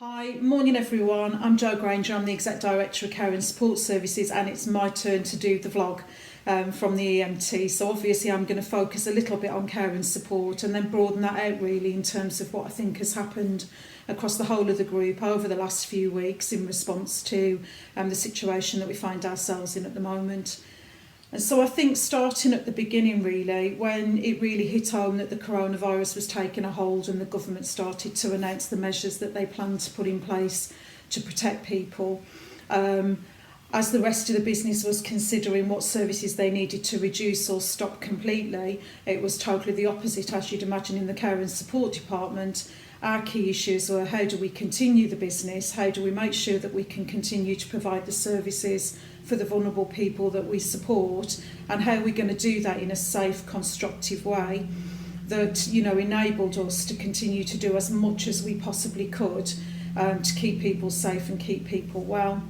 Hi, morning everyone. I'm Jo Granger. I'm the Exec Director of Care and Support Services, and it's my turn to do the vlog from the EMT. So obviously I'm going to focus a little bit on care and support and then broaden that out really in terms of what I think has happened across the whole of the group over the last few weeks in response to the situation that we find ourselves in at the moment. And so I think starting at the beginning really, when it really hit home that the coronavirus was taking a hold and the government started to announce the measures that they planned to put in place to protect people, as the rest of the business was considering what services they needed to reduce or stop completely, it was totally the opposite, as you'd imagine, in the care and support department. Our key issues were how do we continue the business, how do we make sure that we can continue to provide the services for the vulnerable people that we support, and how we're going to do that in a safe, constructive way that enabled us to continue to do as much as we possibly could to keep people safe and keep people well.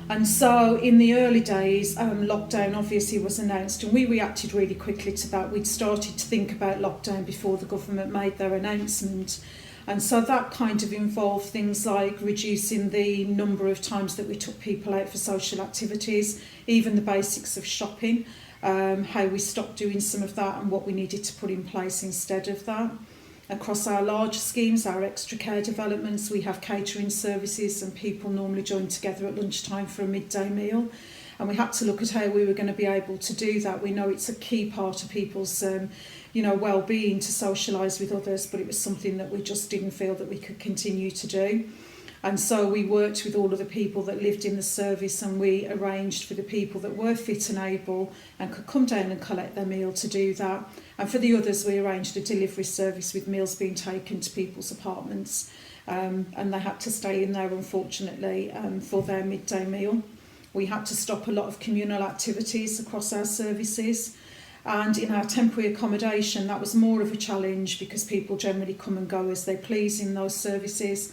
And so in the early days, lockdown obviously was announced, and we reacted really quickly to that. We'd started to think about lockdown before the government made their announcement. And so that kind of involved things like reducing the number of times that we took people out for social activities, even the basics of shopping, how we stopped doing some of that and what we needed to put in place instead of that. Across our large schemes, our extra care developments, we have catering services and people normally join together at lunchtime for a midday meal. And we had to look at how we were going to be able to do that. We know it's a key part of people's well-being to socialise with others, but it was something that we just didn't feel that we could continue to do. And so we worked with all of the people that lived in the service, and we arranged for the people that were fit and able and could come down and collect their meal to do that. And for the others, we arranged a delivery service with meals being taken to people's apartments. And they had to stay in there, unfortunately, for their midday meal. We had to stop a lot of communal activities across our services. And in our temporary accommodation, that was more of a challenge because people generally come and go as they please in those services.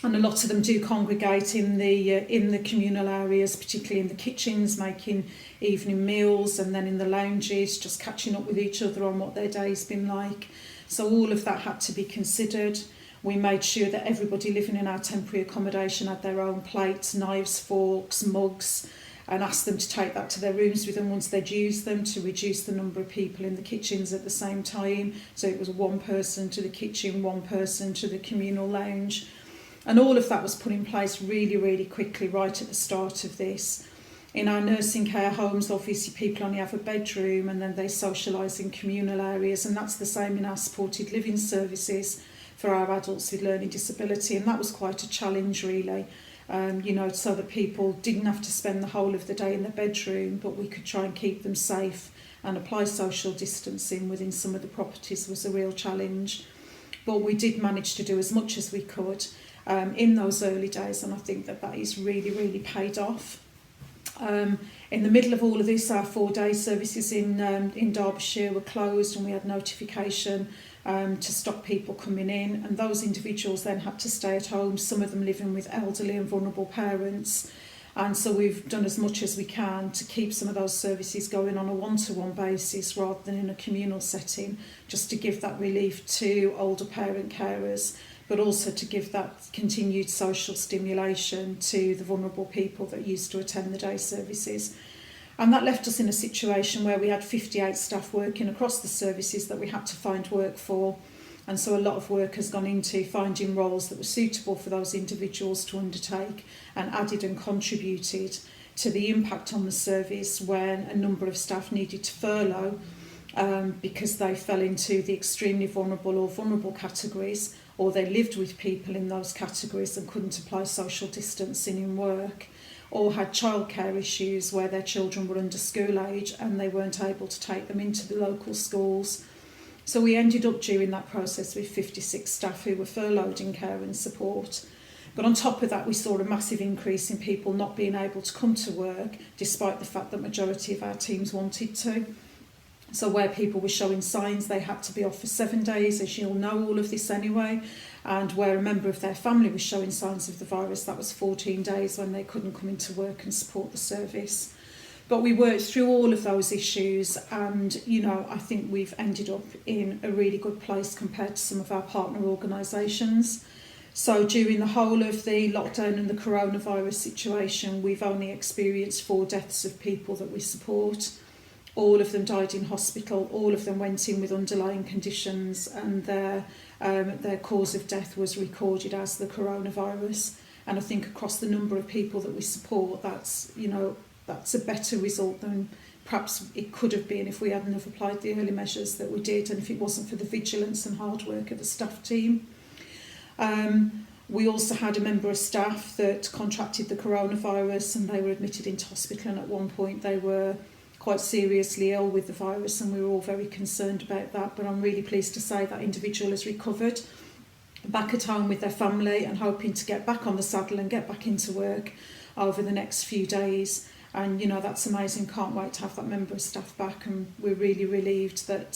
And a lot of them do congregate in the communal areas, particularly in the kitchens, making evening meals, and then in the lounges, just catching up with each other on what their day's been like. So all of that had to be considered. We made sure that everybody living in our temporary accommodation had their own plates, knives, forks, mugs, and asked them to take that to their rooms with them once they'd used them to reduce the number of people in the kitchens at the same time. So it was one person to the kitchen, one person to the communal lounge. And all of that was put in place really, really quickly right at the start of this. In our nursing care homes, obviously people only have a bedroom and then they socialise in communal areas, and that's the same in our supported living services for our adults with learning disability, and that was quite a challenge really. So that people didn't have to spend the whole of the day in the bedroom, but we could try and keep them safe, and apply social distancing within some of the properties was a real challenge. But we did manage to do as much as we could in those early days, and I think that is really, really paid off. In the middle of all of this, our 4-day services in Derbyshire were closed, and we had notification to stop people coming in, and those individuals then had to stay at home, some of them living with elderly and vulnerable parents. And so we've done as much as we can to keep some of those services going on a one-to-one basis rather than in a communal setting, just to give that relief to older parent carers, but also to give that continued social stimulation to the vulnerable people that used to attend the day services. And that left us in a situation where we had 58 staff working across the services that we had to find work for. And so a lot of work has gone into finding roles that were suitable for those individuals to undertake, and added and contributed to the impact on the service when a number of staff needed to furlough because they fell into the extremely vulnerable or vulnerable categories, or they lived with people in those categories and couldn't apply social distancing in work, or had childcare issues where their children were under school age and they weren't able to take them into the local schools. So we ended up during that process with 56 staff who were furloughed in care and support. But on top of that, we saw a massive increase in people not being able to come to work, despite the fact that the majority of our teams wanted to. So where people were showing signs, they had to be off for 7 days, as you'll know all of this anyway. And where a member of their family was showing signs of the virus, that was 14 days when they couldn't come into work and support the service. But we worked through all of those issues, and I think we've ended up in a really good place compared to some of our partner organisations. So during the whole of the lockdown and the coronavirus situation, we've only experienced 4 deaths of people that we support. All of them died in hospital, all of them went in with underlying conditions, and their cause of death was recorded as the coronavirus. And I think across the number of people that we support, that's a better result than perhaps it could have been if we hadn't have applied the early measures that we did, and if it wasn't for the vigilance and hard work of the staff team. We also had a member of staff that contracted the coronavirus, and they were admitted into hospital, and at one point they were quite seriously ill with the virus, and we were all very concerned about that. But I'm really pleased to say that individual has recovered, back at home with their family, and hoping to get back on the saddle and get back into work over the next few days. And that's amazing. Can't wait to have that member of staff back, and we're really relieved that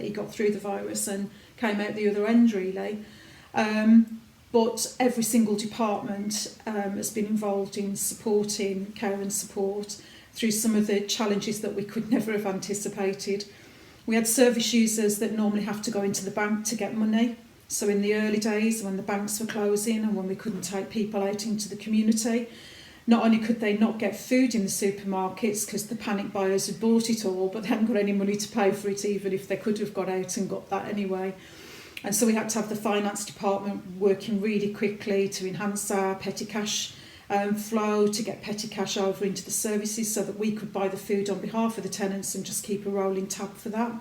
he got through the virus and came out the other end, really. But every single department has been involved in supporting care and support through some of the challenges that we could never have anticipated. We had service users that normally have to go into the bank to get money. So in the early days, when the banks were closing and when we couldn't take people out into the community, not only could they not get food in the supermarkets because the panic buyers had bought it all, but they hadn't got any money to pay for it, even if they could have got out and got that anyway. And so we had to have the finance department working really quickly to enhance our petty cash flow, to get petty cash over into the services so that we could buy the food on behalf of the tenants and just keep a rolling tab for that.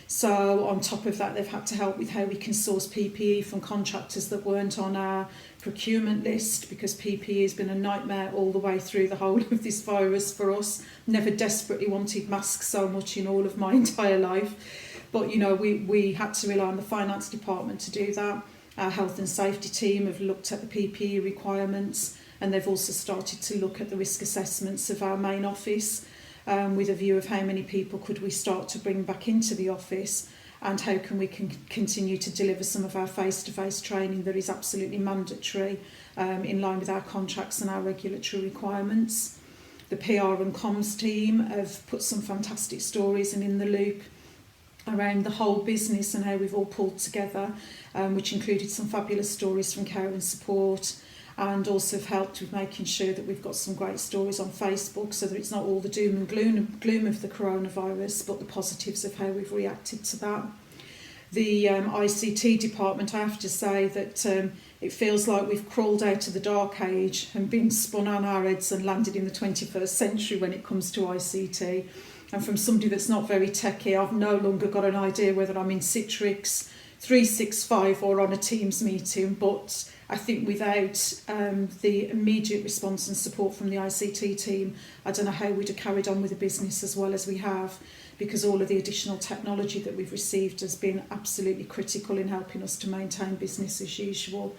So on top of that, they've had to help with how we can source PPE from contractors that weren't on our procurement list, because PPE has been a nightmare all the way through the whole of this virus for us. Never desperately wanted masks so much in all of my entire life. But, we had to rely on the finance department to do that. Our health and safety team have looked at the PPE requirements, and they've also started to look at the risk assessments of our main office with a view of how many people could we start to bring back into the office, and how can we continue to deliver some of our face-to-face training that is absolutely mandatory in line with our contracts and our regulatory requirements. The PR and comms team have put some fantastic stories in the loop around the whole business and how we've all pulled together, which included some fabulous stories from care and support, and also have helped with making sure that we've got some great stories on Facebook so that it's not all the doom and gloom of the coronavirus, but the positives of how we've reacted to that. The ICT department, I have to say that it feels like we've crawled out of the dark age and been spun on our heads and landed in the 21st century when it comes to ICT. And from somebody that's not very techy, I've no longer got an idea whether I'm in Citrix 365 or on a Teams meeting. But I think without the immediate response and support from the ICT team, I don't know how we'd have carried on with the business as well as we have, because all of the additional technology that we've received has been absolutely critical in helping us to maintain business as usual.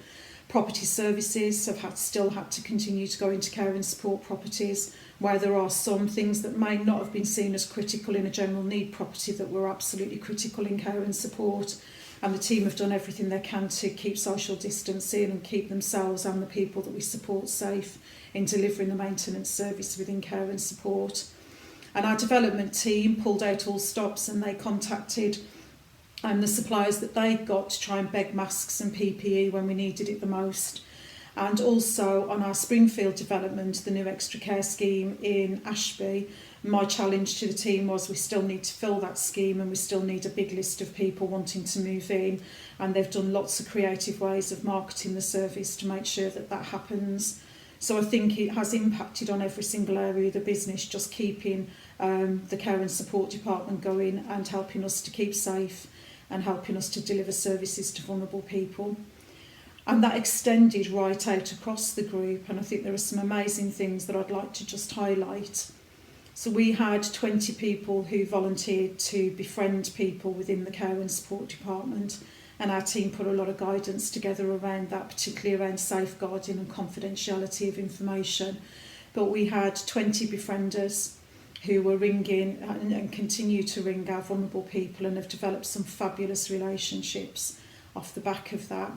Property services have still had to continue to go into care and support properties, where there are some things that may not have been seen as critical in a general need property that were absolutely critical in care and support. And the team have done everything they can to keep social distancing and keep themselves and the people that we support safe in delivering the maintenance service within care and support. And our development team pulled out all stops, and they contacted the suppliers that they got to try and beg masks and PPE when we needed it the most. And also on our Springfield development, the new extra care scheme in Ashby, my challenge to the team was we still need to fill that scheme, and we still need a big list of people wanting to move in, and they've done lots of creative ways of marketing the service to make sure that that happens. So I think it has impacted on every single area of the business, just keeping the care and support department going and helping us to keep safe and helping us to deliver services to vulnerable people. And that extended right out across the group, and I think there are some amazing things that I'd like to just highlight. So we had 20 people who volunteered to befriend people within the care and support department, and our team put a lot of guidance together around that, particularly around safeguarding and confidentiality of information. But we had 20 befrienders who were ringing and continue to ring our vulnerable people, and have developed some fabulous relationships off the back of that.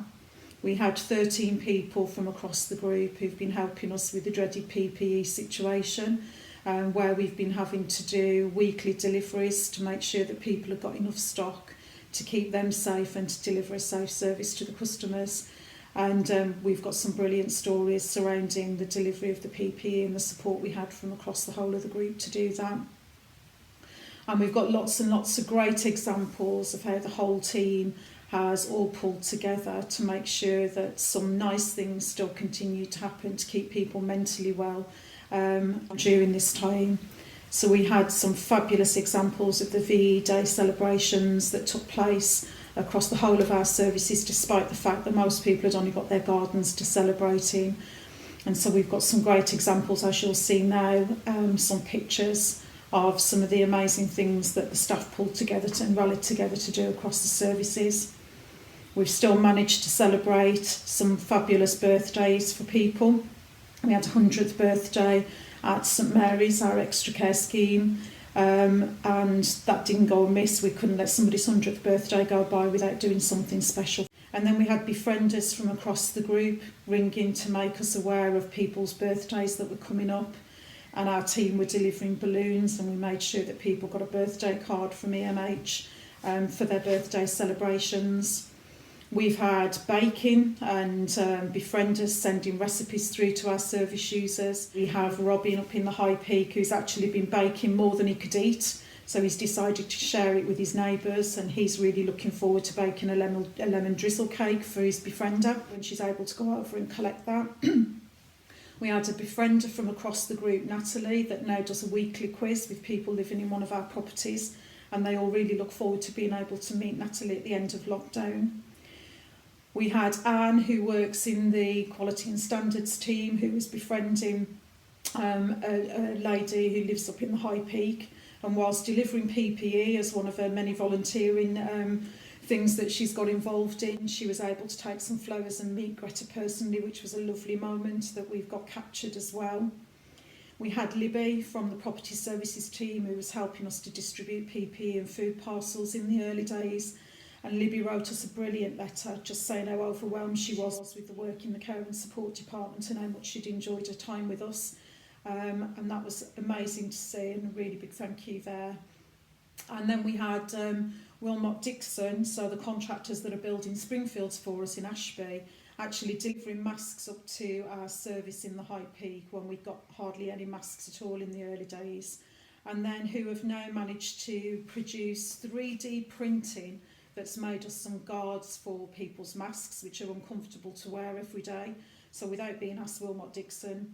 We had 13 people from across the group who've been helping us with the dreaded PPE situation, where we've been having to do weekly deliveries to make sure that people have got enough stock to keep them safe and to deliver a safe service to the customers. And we've got some brilliant stories surrounding the delivery of the PPE and the support we had from across the whole of the group to do that. And we've got lots and lots of great examples of how the whole team has all pulled together to make sure that some nice things still continue to happen to keep people mentally well during this time. So we had some fabulous examples of the VE Day celebrations that took place across the whole of our services, despite the fact that most people had only got their gardens to celebrate in. And so we've got some great examples, as you'll see now, some pictures of some of the amazing things that the staff pulled together and rallied together to do across the services. We've still managed to celebrate some fabulous birthdays for people. We had a 100th birthday at St Mary's, our extra care scheme, and that didn't go amiss. We couldn't let somebody's 100th birthday go by without doing something special. And then we had befrienders from across the group ring in to make us aware of people's birthdays that were coming up, and our team were delivering balloons, and we made sure that people got a birthday card from EMH for their birthday celebrations. We've had baking and befrienders sending recipes through to our service users. We have Robin up in the High Peak who's actually been baking more than he could eat, so he's decided to share it with his neighbours, and he's really looking forward to baking a lemon drizzle cake for his befriender when she's able to go over and collect that. We had a befriender from across the group, Natalie, that now does a weekly quiz with people living in one of our properties, and they all really look forward to being able to meet Natalie at the end of lockdown. We had Anne, who works in the Quality and Standards team, who was befriending a lady who lives up in the High Peak, and whilst delivering PPE as one of her many volunteering things that she's got involved in, she was able to take some flowers and meet Greta personally, which was a lovely moment that we've got captured as well. We had Libby from the Property Services team, who was helping us to distribute PPE and food parcels in the early days. And Libby wrote us a brilliant letter just saying how overwhelmed she was with the work in the care and support department and how much she'd enjoyed her time with us. And that was amazing to see, and a really big thank you there. And then we had Wilmot Dixon, so the contractors that are building Springfields for us in Ashby, actually delivering masks up to our service in the High Peak when we got hardly any masks at all in the early days. And then who have now managed to produce 3D printing that's made us some guards for people's masks, which are uncomfortable to wear every day. So without being asked, Wilmot Dixon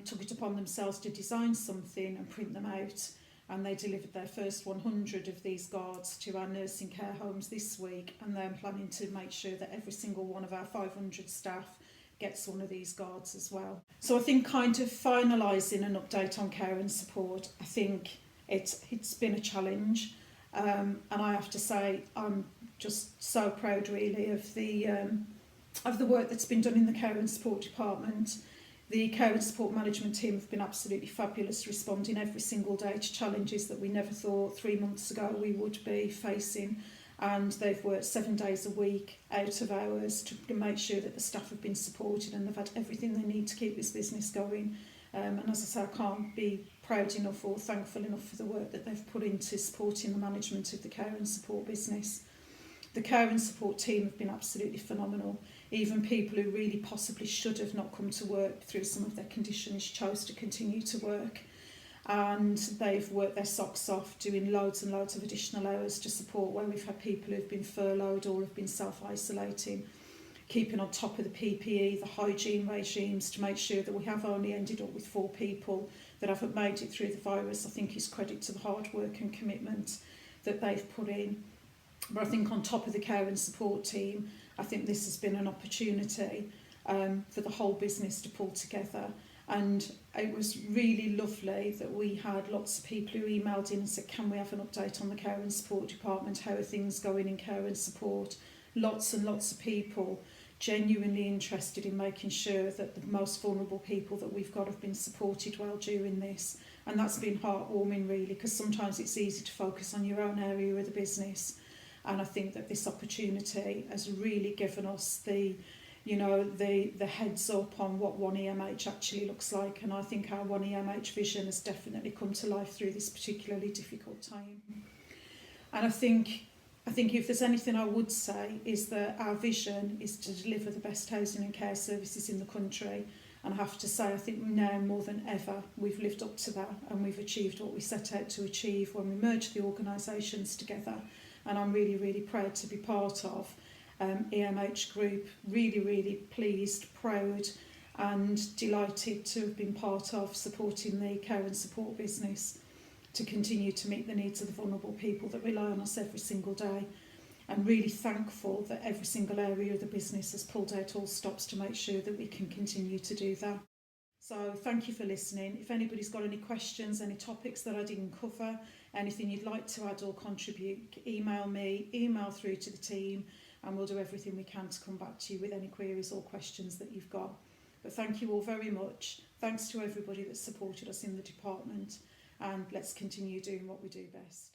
took it upon themselves to design something and print them out, and they delivered their first 100 of these guards to our nursing care homes this week, and they're planning to make sure that every single one of our 500 staff gets one of these guards as well. So I think kind of finalising an update on care and support, I think it's been a challenge. And I have to say, I'm just so proud really of the work that's been done in the care and support department. The care and support management team have been absolutely fabulous, responding every single day to challenges that we never thought 3 months ago we would be facing. And they've worked 7 days a week out of hours to make sure that the staff have been supported and they've had everything they need to keep this business going. And as I say, I can't be proud enough or thankful enough for the work that they've put into supporting the management of the care and support business. The care and support team have been absolutely phenomenal. Even people who really possibly should have not come to work through some of their conditions chose to continue to work. And they've worked their socks off doing loads and loads of additional hours to support where we've had people who've been furloughed or have been self-isolating, keeping on top of the PPE, the hygiene regimes to make sure that we have only ended up with 4 people that haven't made it through the virus. I think is credit to the hard work and commitment that they've put in. But I think on top of the care and support team, I think this has been an opportunity for the whole business to pull together. And it was really lovely that we had lots of people who emailed in and said, can we have an update on the care and support department? How are things going in care and support? Lots and lots of people genuinely interested in making sure that the most vulnerable people that we've got have been supported well during this. And that's been heartwarming really, because sometimes it's easy to focus on your own area of the business. And I think that this opportunity has really given us the heads up on what One EMH actually looks like. And I think our One EMH vision has definitely come to life through this particularly difficult time. And I think I think if there's anything I would say is that our vision is to deliver the best housing and care services in the country. And I have to say, I think now more than ever, we've lived up to that and we've achieved what we set out to achieve when we merged the organisations together. And I'm really, really proud to be part of EMH Group. Really, really pleased, proud and delighted to have been part of supporting the care and support business to continue to meet the needs of the vulnerable people that rely on us every single day. And really thankful that every single area of the business has pulled out all stops to make sure that we can continue to do that. So thank you for listening. If anybody's got any questions, any topics that I didn't cover, anything you'd like to add or contribute, email me, email through to the team, and we'll do everything we can to come back to you with any queries or questions that you've got. But thank you all very much. Thanks to everybody that supported us in the department, and let's continue doing what we do best.